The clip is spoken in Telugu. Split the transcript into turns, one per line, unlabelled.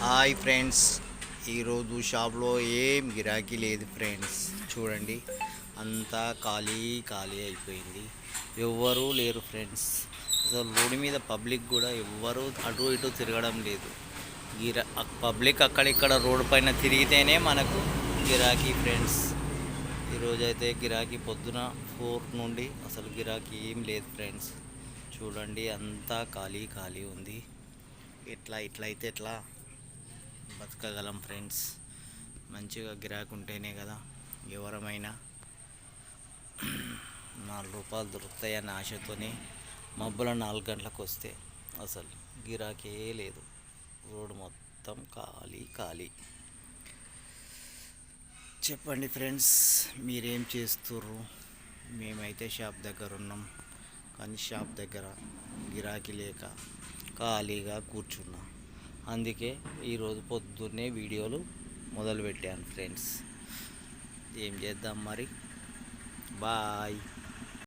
హాయ్ ఫ్రెండ్స్, ఈరోజు షాప్లో ఏం గిరాకీ లేదు ఫ్రెండ్స్. చూడండి, అంతా ఖాళీ ఖాళీ అయిపోయింది. ఎవ్వరూ లేరు ఫ్రెండ్స్. అసలు రోడ్డు మీద పబ్లిక్ కూడా ఎవ్వరూ అటు ఇటు తిరగడం లేదు. పబ్లిక్ అక్కడిక్కడ రోడ్డు పైన తిరిగితేనే మనకు గిరాకీ ఫ్రెండ్స్. ఈరోజైతే గిరాకీ పొద్దున 4 నుండి అసలు గిరాకీ ఏం లేదు ఫ్రెండ్స్. చూడండి, అంతా ఖాళీ ఖాళీ ఉంది. ఇట్లయితే ఎట్లా బతకగలం ఫ్రెండ్స్? మంచిగా గిరాకీ ఉంటేనే కదా ఎవరమైనా 4 రూపాయలు దొరుకుతాయన్న ఆశతోనే మబ్బుల 4 గంటలకు వస్తే అసలు గిరాకీ లేదు. రోడ్డు మొత్తం ఖాళీ ఖాళీ. చెప్పండి ఫ్రెండ్స్, మీరేం చేస్తుర్రు? మేమైతే షాప్ దగ్గర ఉన్నాం, కానీ షాప్ దగ్గర గిరాకీ లేక ఖాళీగా కూర్చున్నాం. అందుకే ఈరోజు పొద్దున్నే వీడియోలు మొదలుపెట్టాను ఫ్రెండ్స్. ఏం చేద్దాం మరి. బాయ్.